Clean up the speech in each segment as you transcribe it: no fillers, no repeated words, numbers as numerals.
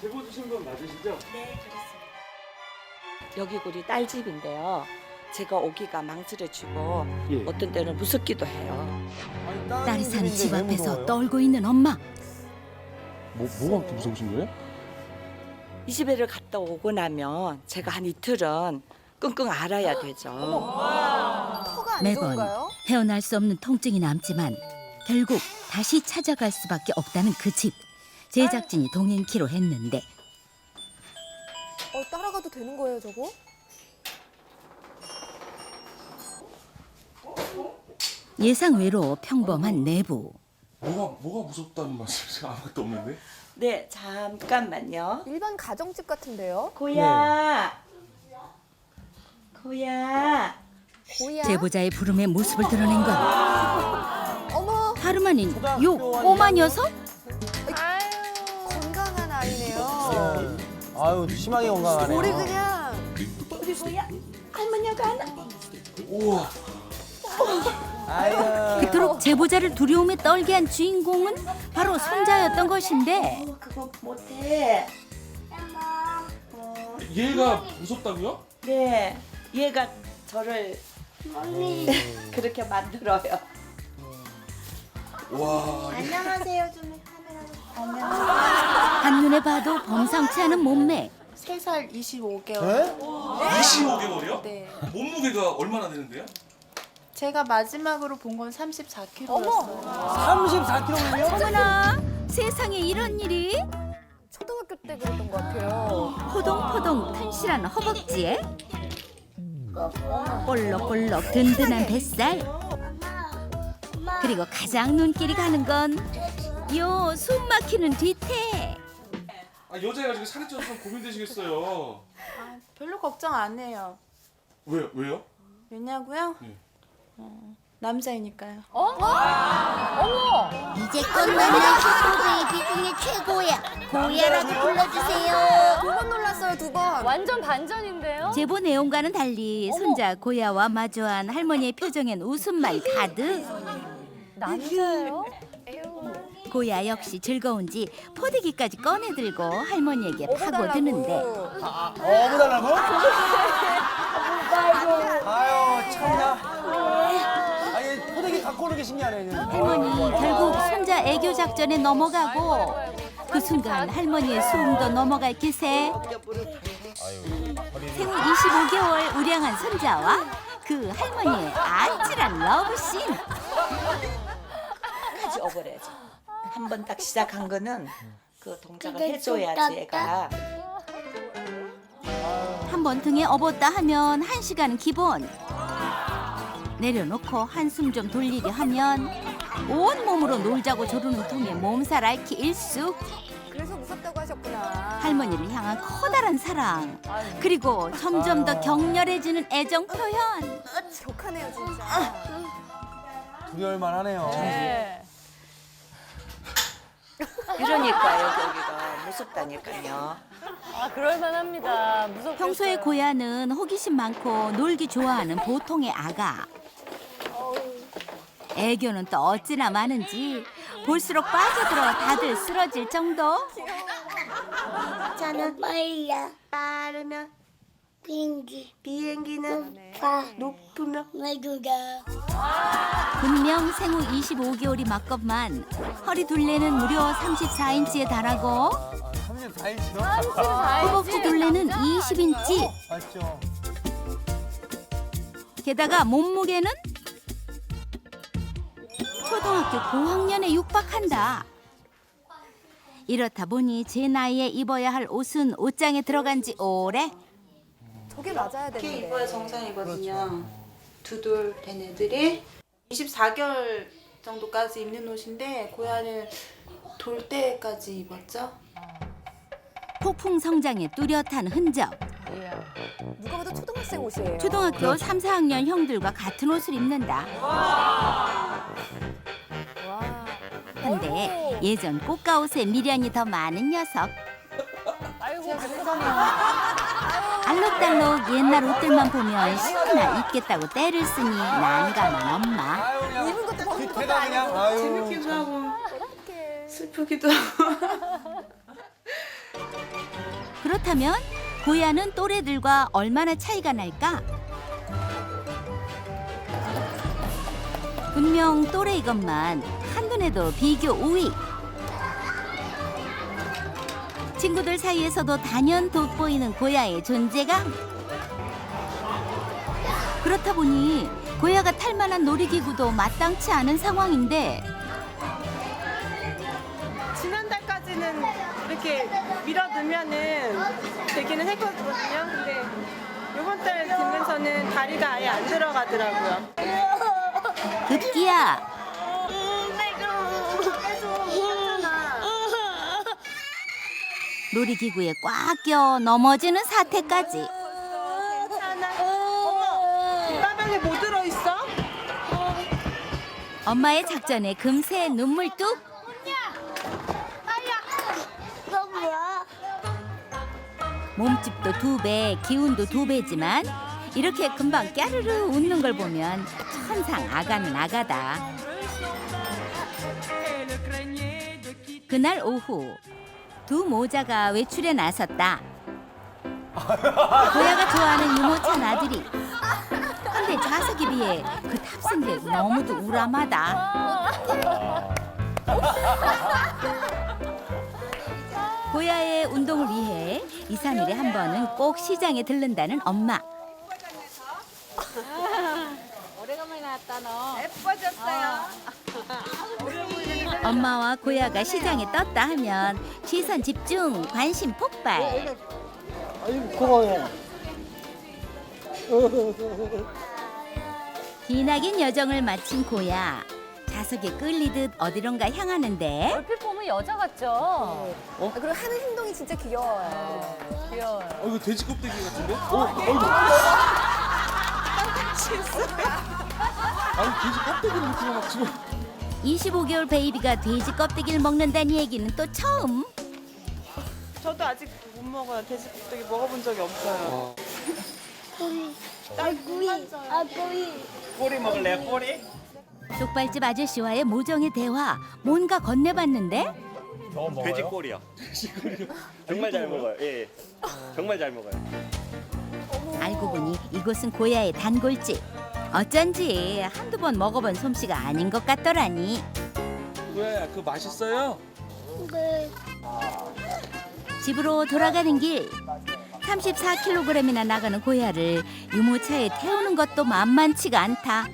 제보 주신 분 맞으시죠? 네, 그렇습니다. 여기 우리 딸 집인데요. 제가 오기가 망설여지고 예. 어떤 때는 무섭기도 해요. 딸이 사는 집 앞에서 떨고 있는 엄마. 뭐가 그렇게 무서우신 거예요? 이 집에를 갔다 오고 나면 제가 한 이틀은 끙끙 앓아야 되죠. 터가 안 매번 좋은가요? 헤어날 수 없는 통증이 남지만 결국 다시 찾아갈 수밖에 없다는 그 집. 제작진이 동행키로 했는데 따라가도 되는 거예요, 저거? 예상 외로 평범한 내부. 뭐가 무섭다는 말씀이 아무것도 없는데? 네, 잠깐만요. 일반 가정집 같은데요? 고야. 고야. 고야? 제보자의 부름에 모습을 드러낸 건 어머, 다름 아닌 요 꼬마 녀석? 건강한 아이네요. 아유 심하게 건강하네요. 우리 그냥 우리 고야. 할머니가 하나. 우와. 아유. 그토록 제보자를 두려움에 떨게 한 주인공은 바로 손자였던 것인데 그거 못해. 얘가 무섭다고요? 네, 얘가 저를 그렇게 만들어요. 와. 안녕하세요 좀 카메라. 한눈에 봐도 범상치 않은 몸매. 3살 25개월. 네? 25개월이요? 네. 몸무게가 얼마나 되는데요? 제가 마지막으로 본 건 34kg였어요. 34kg면요? 어머나 세상에 이런 일이? 초등학교 때 그랬던 것 같아요. 포동포동 튼실한 허벅지에 볼록볼록 든든한 뱃살 그리고 가장 눈길이 가는 건 요 숨막히는 뒤태. 여자애가 지금 살이 쪄서 좀 고민되시겠어요. 별로 걱정 안 해요. 왜요? 왜냐고요? 네. 남자이니까요. 이제껏 만난 슈퍼베이비 중에 최고야. 고야라고 불러주세요. 2번 놀랐어요, 2번. 완전 반전인데요? 제보 내용과는 달리 손자 고야와 마주한 할머니의 표정엔 웃음만 가득. 남자예요? 고야 역시 즐거운지 포대기까지 꺼내들고 할머니에게 파고드는데 어머 달라고? 아유 참나. 아니 포대기 갖고 오는 게 신기하네. 할머니 결국 손자 애교 작전에 넘어가고 그 순간 할머니의 숨도 넘어갈 기세. 생후 25개월 우량한 손자와 그 할머니의 아찔한 러브씬. 까지 업어야죠. 한 번 딱 시작한 거는 그 동작을 그게 해줘야지 애가. 한 번 등에 업었다 하면 1시간은 기본. 내려놓고 한숨 좀 돌리게 하면 온몸으로 놀자고 조르는 통에 몸살 앓기 일쑤. 그래서 무섭다고 하셨구나. 할머니를 향한 커다란 사랑. 그리고 점점 더 격렬해지는 애정 표현. 격하네요, 진짜. 두려울만 하네요. 네. 이러니까요, 여기가 무섭다니까요. 아, 그럴만합니다. 무섭겠어요. 평소에 고야는 호기심 많고 놀기 좋아하는 보통의 아가. 애교는 또 어찌나 많은지 볼수록 빠져들어 다들 쓰러질 정도. 저는 빨라. 빠르면 비행기. 비행기는 파. 높으면 내두다. 분명 생후 25개월이 맞건만 허리 둘레는 무려 34인치에 달하고 34인치요? 허벅지 둘레는 20인치. 맞죠. 게다가 몸무게는 초등학교 고학년에 육박한다. 이렇다 보니 제 나이에 입어야 할 옷은 옷장에 들어간 지 오래. 저게 맞아야 이렇게 되는데. 입어야 정상이거든요. 두돌 된 애들이 24개월 정도까지 입는 옷인데 고야는 돌 때까지 입었죠. 폭풍 성장의 뚜렷한 흔적. 누가 봐도 초등학생 옷이에요. 초등학교 3, 4학년 형들과 같은 옷을 입는다. 와. 근데 예전 꽃가옷에 미련이 더 많은 녀석. 아이고, 알록달록 옛날 옷들만 보면 신나 입겠다고 떼를 쓰니 난감한 엄마. 아유 그냥 입은 것도 벗은 것도 뒤태가 그냥 아유. 재밌기도 하고 어떡해. 슬프기도 하고. 그렇다면 고야는 또래들과 얼마나 차이가 날까? 분명 또래이것만 한눈에도 비교 우위. 친구들 사이에서도 단연 돋보이는 고야의 존재감. 그렇다 보니 고야가 탈 만한 놀이기구도 마땅치 않은 상황인데 지난달까지는 이렇게 밀어넣으면은 되기는 했거든요. 근데 이번 달 되면서는 다리가 아예 안 들어가더라고요. 급기야 놀이기구에 꽉 껴 넘어지는 사태까지. 괜찮아. 어머, 이 가방에 뭐 들어있어? 엄마의 작전에 금세 눈물 뚝. 이거 뭐야? 몸집도 2배, 기운도 2배지만 이렇게 금방 까르르 웃는 걸 보면 천상 아가는 아가다. 그날 오후 두 모자가 외출에 나섰다. 고야가 좋아하는 유모차 나들이. 근데 좌석에 비해 그 탑승객 너무도 우람하다. 고야의 운동을 위해 2, 3일에 한 번은 꼭 시장에 들른다는 엄마. 오래간만에 나왔다 너. 엄마와 고야가 시장에 떴다 하면 시선 집중, 관심 폭발. 아이고 고마워요. 기나긴 여정을 마친 고야. 좌석에 끌리듯 어디론가 향하는데 얼핏 보면 여자 같죠? 그리고 하는 행동이 진짜 귀여워요. 귀여워요. 이거 돼지 껍데기 같은데? 아니 돼지 껍데기를 이렇게 막 집어. 25개월 베이비가 돼지 껍데기를 먹는다는 얘기는 또 처음. 저도 아직 못 먹어요. 돼지 껍데기 먹어본 적이 없어요. 아구이, 아구이. 꼬리 먹을래요? 꼬리? 족발집 아저씨와의 모정의 대화. 뭔가 건네봤는데 돼지 꼬리요. 정말 잘 먹어요. 예, 예. 정말 잘 먹어요. 알고 보니 이곳은 고야의 단골집. 어쩐지 한두 번 먹어본 솜씨가 아닌 것 같더라니. 고야야 그거 맛있어요? 네. 집으로 돌아가는 길 34kg이나 나가는 고야를 유모차에 태우는 것도 만만치가 않다.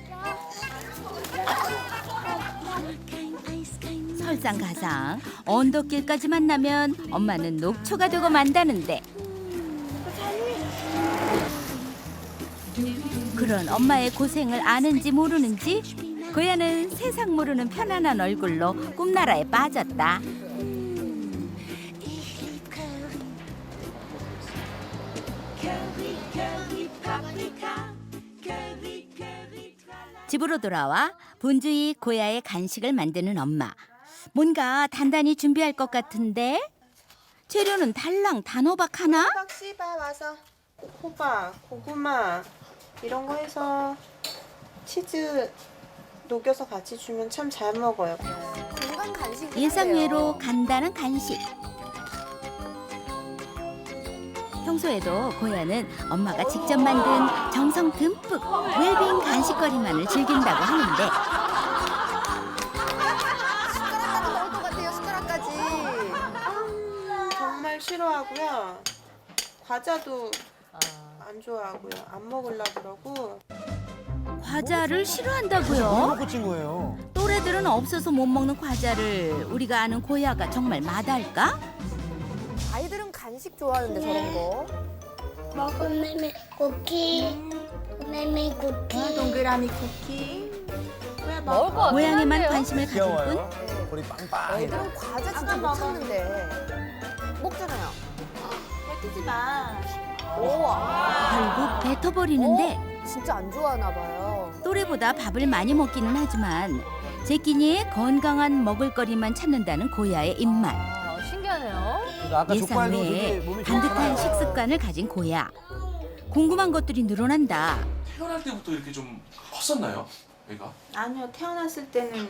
설상가상 언덕길까지만 나면 엄마는 녹초가 되고 만다는데 그런 엄마의 고생을 아는지 모르는지 고야는 세상 모르는 편안한 얼굴로 꿈나라에 빠졌다. 집으로 돌아와 분주히 고야의 간식을 만드는 엄마. 뭔가 단단히 준비할 것 같은데 재료는 달랑 단호박 하나? 호박 씹어 와서 호박, 고구마 이런 거 해서 치즈 녹여서 같이 주면 참 잘 먹어요. 건강 간식. 예상외로 간단한 간식. 평소에도 고야는 엄마가 직접 만든 정성 듬뿍 웰빙 간식거리만을 즐긴다고 하는데 숟가락까지 먹을 것 같아요. 숟가락까지. 정말 싫어하고요. 과자도 안 좋아하고요. 안 먹으려 그러고. 과자를 싫어한다고요? 먹고 찐 거예요. 또래들은 없어서 못 먹는 과자를 우리가 아는 고야가 정말 마다할까? 아이들은 간식 좋아하는데 저런 거. 먹으면 쿠키. 매매 쿠키. 동그라미 쿠키. 왜 먹을 것 같긴 모양에만 한데요. 관심을 가질 뿐 귀여워요. 머리 빵빵. 애들은 과자 진짜 못 참는데. 먹잖아요. 뱉지 마. 오, 결국 뱉어버리는데 진짜 안 좋아하나 봐요. 또래보다 밥을 많이 먹기는 하지만 제끼니의 건강한 먹을거리만 찾는다는 고야의 입맛. 신기하네요. 아까 예상 족발도 외에 되게 몸이 반듯한 좋잖아요. 식습관을 가진 고야. 궁금한 것들이 늘어난다. 태어날 때부터 이렇게 좀 컸었나요? 애가? 아니요, 태어났을 때는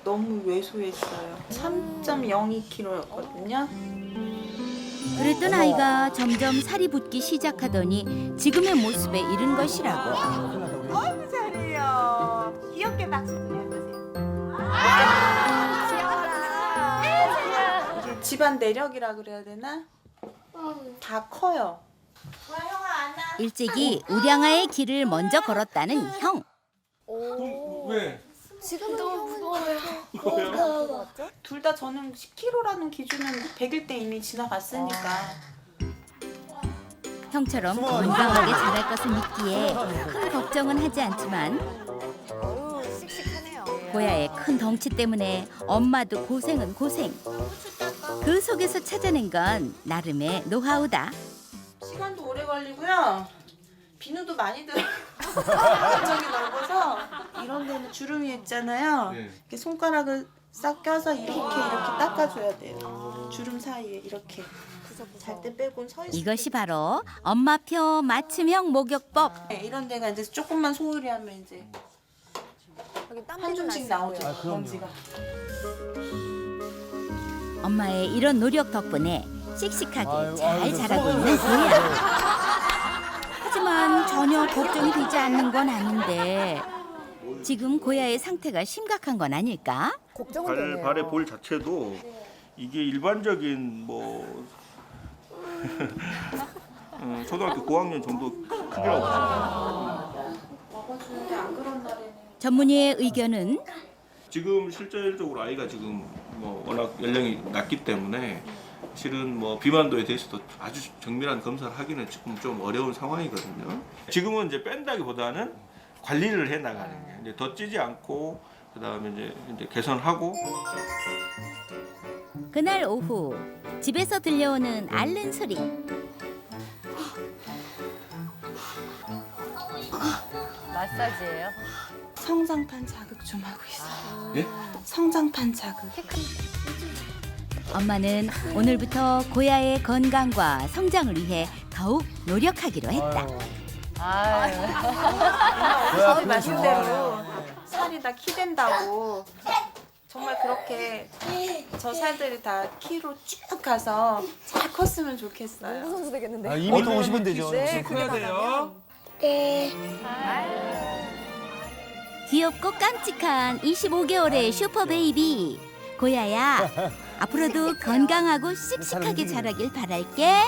너무 왜소했어요. 3.02kg였거든요. 그랬던 아이가 점점 살이 붙기 시작하더니 지금의 모습에 이른 것이라고. 어이구 잘해요. 귀엽게 박수 좀 해보세요. 이게 집안 내력이라 그래야 되나? 다 커요. 일찍이 우량아의 길을 먼저 걸었다는 형. 그럼 왜? 지금은 너무 무서워요. 뭐요? 둘 다 저는 10kg라는 기준은 100일 때 이미 지나갔으니까. 형처럼 건강하게 자랄 것을 믿기에 큰 걱정은 하지 않지만 씩씩하네요. 고야의 큰 덩치 때문에 엄마도 고생은 고생. 그 속에서 찾아낸 건 나름의 노하우다. 시간도 오래 걸리고요. 비누도 많이 들어요. 저기 넓어서 이런 데는 주름이 있잖아요. 네. 이렇게 손가락을 싹 껴서 이렇게 닦아줘야 돼요. 주름 사이에 이렇게. 잘 때 빼곤 서 있어요. 이것이 바로 엄마표 맞춤형 목욕법. 이런 데가 이제 조금만 소홀히 하면 이제 여기 땀 한 줌씩 나오죠. 아, 그럼요. 먼지가. 엄마의 이런 노력 덕분에 씩씩하게 아유, 잘 아유, 자라고 수고하셨어요. 있는 고야. 하지만 전혀 걱정이 되지 않는 건 아닌데 지금 고야의 상태가 심각한 건 아닐까? 걱정은 되네요. 발의 볼 자체도 이게 일반적인 뭐 초등학교 고학년 정도 크기라고 보시면 먹어주는데 안 그런 날에는 전문의의 의견은 지금 실질적으로 아이가 지금 뭐 워낙 연령이 낮기 때문에 실은 뭐 비만도에 대해서도 아주 정밀한 검사를 하기는 지금 좀 어려운 상황이거든요. 지금은 이제 뺀다기보다는 관리를 해 나가는 게 이제 더 찌지 않고 그다음에 이제 개선하고. 그날 오후 집에서 들려오는 앓는 소리. 마사지예요. 성장판 자극 좀 하고 있어요. 예? 성장판 자극. 엄마는 오늘부터 고야의 건강과 성장을 위해 더욱 노력하기로 했다. 아유. 저희 말씀대로 살이 다 키 된다고 정말 그렇게 저 살들이 다 키로 쭉 가서 잘 컸으면 좋겠어요. 농구 선수 되겠는데. 2m 50은 되죠. 네, 커야 돼요. 네. 귀엽고 깜찍한 25개월의 슈퍼베이비 고야야. 앞으로도 건강하고 씩씩하게 자라길 바랄게.